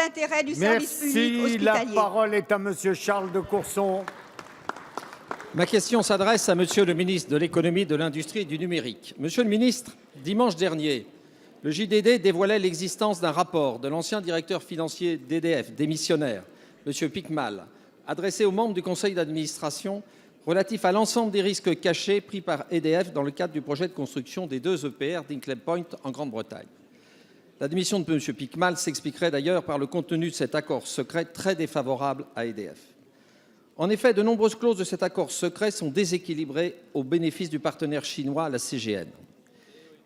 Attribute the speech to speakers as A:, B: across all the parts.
A: intérêt du service public hospitalier.
B: La parole est à Monsieur Charles de Courson.
C: Ma question s'adresse à Monsieur le ministre de l'économie, de l'industrie et du numérique. Monsieur le ministre, dimanche dernier, le JDD dévoilait l'existence d'un rapport de l'ancien directeur financier d'EDF, démissionnaire, Monsieur Picmal, adressé aux membres du conseil d'administration relatif à l'ensemble des risques cachés pris par EDF dans le cadre du projet de construction des 2 EPR d'Hinkley Point en Grande-Bretagne. La démission de M. Picmal s'expliquerait d'ailleurs par le contenu de cet accord secret très défavorable à EDF. En effet, de nombreuses clauses de cet accord secret sont déséquilibrées au bénéfice du partenaire chinois, la CGN.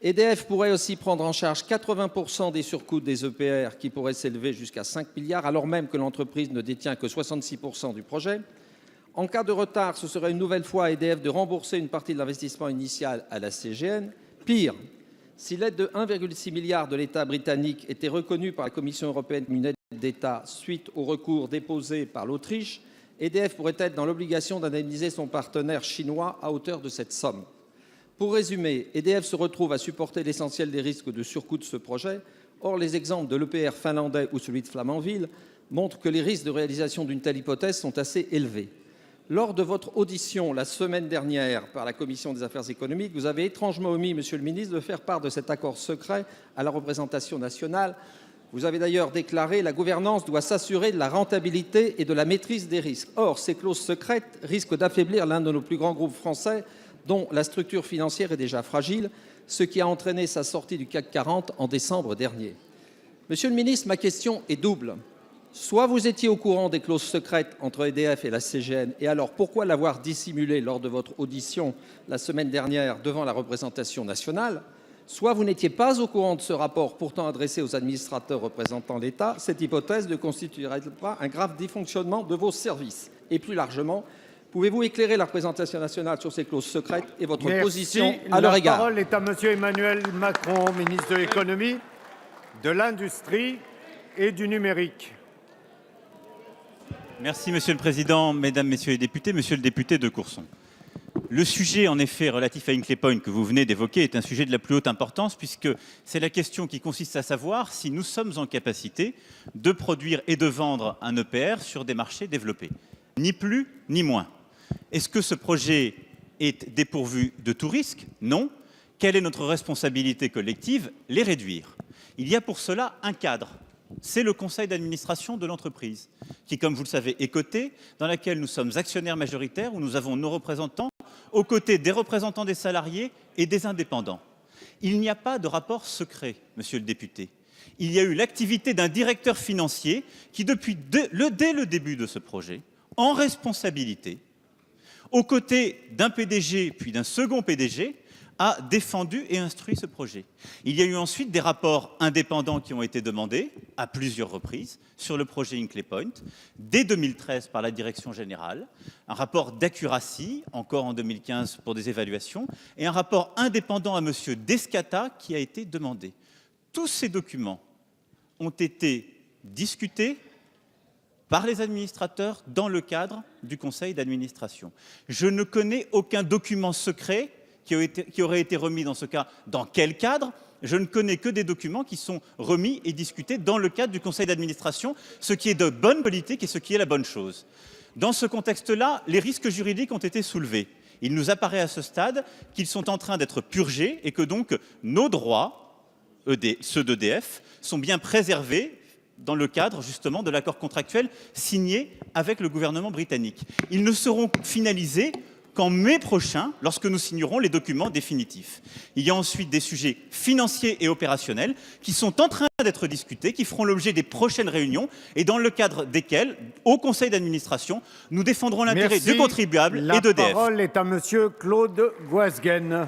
C: EDF pourrait aussi prendre en charge 80% des surcoûts des EPR qui pourraient s'élever jusqu'à 5 milliards, alors même que l'entreprise ne détient que 66% du projet. En cas de retard, ce serait une nouvelle fois à EDF de rembourser une partie de l'investissement initial à la CGN. Pire, si l'aide de 1,6 milliard de l'État britannique était reconnue par la Commission européenne comme une aide d'État suite au recours déposé par l'Autriche, EDF pourrait être dans l'obligation d'indemniser son partenaire chinois à hauteur de cette somme. Pour résumer, EDF se retrouve à supporter l'essentiel des risques de surcoût de ce projet. Or, les exemples de l'EPR finlandais ou celui de Flamanville montrent que les risques de réalisation d'une telle hypothèse sont assez élevés. Lors de votre audition la semaine dernière par la Commission des affaires économiques, vous avez étrangement omis, Monsieur le ministre, de faire part de cet accord secret à la représentation nationale. Vous avez d'ailleurs déclaré « La gouvernance doit s'assurer de la rentabilité et de la maîtrise des risques ». Or, ces clauses secrètes risquent d'affaiblir l'un de nos plus grands groupes français, dont la structure financière est déjà fragile, ce qui a entraîné sa sortie du CAC 40 en décembre dernier. Monsieur le ministre, ma question est double. Soit vous étiez au courant des clauses secrètes entre EDF et la CGN, et alors pourquoi l'avoir dissimulé lors de votre audition la semaine dernière devant la représentation nationale ? Soit vous n'étiez pas au courant de ce rapport pourtant adressé aux administrateurs représentant l'État. Cette hypothèse ne constituerait-elle pas un grave dysfonctionnement de vos services? Et plus largement, pouvez-vous éclairer la représentation nationale sur ces clauses secrètes et votre position à leur égard?
B: La parole est à Monsieur Emmanuel Macron, ministre de l'économie, de l'industrie et du numérique.
D: Merci Monsieur le Président, Mesdames, Messieurs les députés, Monsieur le député de Courson. Le sujet, en effet, relatif à Hinkley Point que vous venez d'évoquer est un sujet de la plus haute importance puisque c'est la question qui consiste à savoir si nous sommes en capacité de produire et de vendre un EPR sur des marchés développés. Ni plus, ni moins. Est-ce que ce projet est dépourvu de tout risque? Non. Quelle est notre responsabilité collective? Les réduire. Il y a pour cela un cadre. C'est le conseil d'administration de l'entreprise qui, comme vous le savez, est coté, dans laquelle nous sommes actionnaires majoritaires, où nous avons nos représentants, aux côtés des représentants des salariés et des indépendants. Il n'y a pas de rapport secret, monsieur le député. Il y a eu l'activité d'un directeur financier qui, dès le début de ce projet, en responsabilité, aux côtés d'un PDG puis d'un second PDG, a défendu et instruit ce projet. Il y a eu ensuite des rapports indépendants qui ont été demandés à plusieurs reprises sur le projet Hinkley Point, dès 2013 par la direction générale, un rapport d'accuracy, encore en 2015 pour des évaluations, et un rapport indépendant à M. Descata qui a été demandé. Tous ces documents ont été discutés par les administrateurs dans le cadre du conseil d'administration. Je ne connais aucun document secret qui aurait été remis dans ce cas. Dans quel cadre? Je ne connais que des documents qui sont remis et discutés dans le cadre du conseil d'administration, ce qui est de bonne politique et ce qui est la bonne chose. Dans ce contexte-là, les risques juridiques ont été soulevés. Il nous apparaît à ce stade qu'ils sont en train d'être purgés et que donc nos droits, ceux d'EDF, sont bien préservés dans le cadre justement de l'accord contractuel signé avec le gouvernement britannique. Ils ne seront finalisés qu'en mai prochain, lorsque nous signerons les documents définitifs. Il y a ensuite des sujets financiers et opérationnels qui sont en train d'être discutés, qui feront l'objet des prochaines réunions et dans le cadre desquelles, au conseil d'administration, nous défendrons l'intérêt du contribuable et d'EDF.
B: La parole est à Monsieur Claude Goisguen.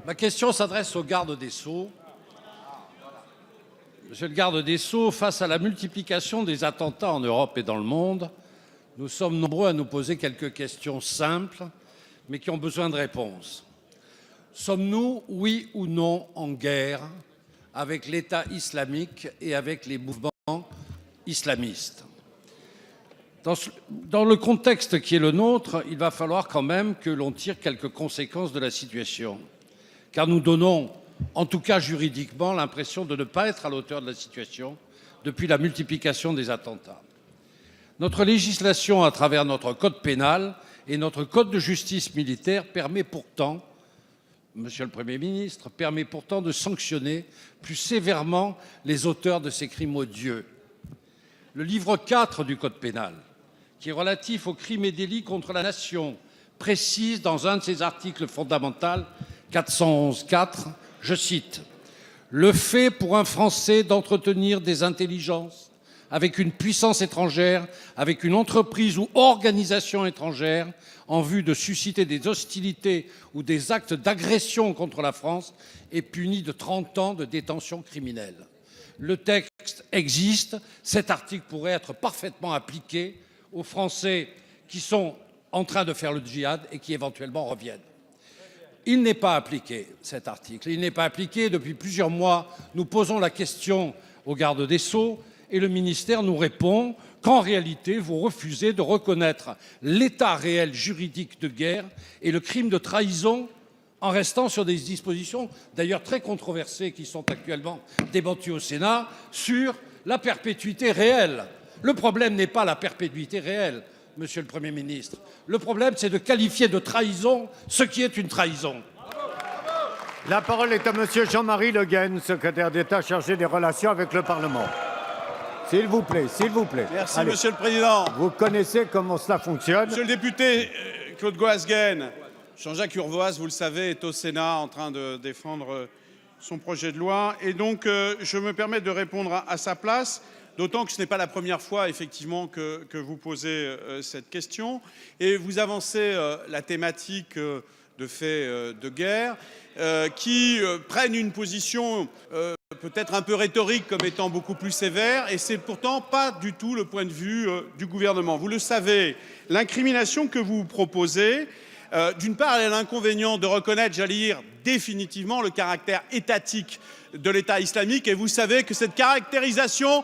E: Ma question s'adresse au garde des Sceaux. Monsieur le garde des Sceaux, face à la multiplication des attentats en Europe et dans le monde, nous sommes nombreux à nous poser quelques questions simples, mais qui ont besoin de réponses. Sommes-nous, oui ou non, en guerre avec l'État islamique et avec les mouvements islamistes? Dans le contexte qui est le nôtre, il va falloir quand même que l'on tire quelques conséquences de la situation, car nous donnons en tout cas juridiquement, l'impression de ne pas être à la hauteur de la situation depuis la multiplication des attentats. Notre législation, à travers notre code pénal et notre code de justice militaire, permet pourtant, Monsieur le Premier ministre, permet pourtant de sanctionner plus sévèrement les auteurs de ces crimes odieux. Le livre 4 du code pénal, qui est relatif aux crimes et délits contre la nation, précise dans un de ses articles fondamentaux, 411-4, je cite, « Le fait pour un Français d'entretenir des intelligences avec une puissance étrangère, avec une entreprise ou organisation étrangère, en vue de susciter des hostilités ou des actes d'agression contre la France, est puni de 30 ans de détention criminelle. » Le texte existe, cet article pourrait être parfaitement appliqué aux Français qui sont en train de faire le djihad et qui éventuellement reviennent. Il n'est pas appliqué, cet article. Il n'est pas appliqué. Depuis plusieurs mois, nous posons la question au garde des Sceaux et le ministère nous répond qu'en réalité, vous refusez de reconnaître l'état réel juridique de guerre et le crime de trahison en restant sur des dispositions, d'ailleurs très controversées, qui sont actuellement débattues au Sénat, sur la perpétuité réelle. Le problème n'est pas la perpétuité réelle, Monsieur le Premier ministre. Le problème, c'est de qualifier de trahison ce qui est une trahison.
B: La parole est à Monsieur Jean-Marie Le Guen, secrétaire d'État chargé des relations avec le Parlement. S'il vous plaît, s'il vous plaît.
A: Merci,
B: Allez.
A: Monsieur le Président.
B: Vous connaissez comment cela fonctionne.
A: Monsieur le député Claude Goasguen, Jean-Jacques Urvoas, vous le savez, est au Sénat en train de défendre son projet de loi. Et donc, je me permets de répondre à sa place, d'autant que ce n'est pas la première fois, effectivement, que vous posez cette question. Et vous avancez la thématique de faits de guerre qui prennent une position peut-être un peu rhétorique comme étant beaucoup plus sévère, et c'est pourtant pas du tout le point de vue du gouvernement. Vous le savez, l'incrimination que vous proposez, d'une part, elle a l'inconvénient de reconnaître, j'allais dire, définitivement le caractère étatique de l'État islamique, et vous savez que cette caractérisation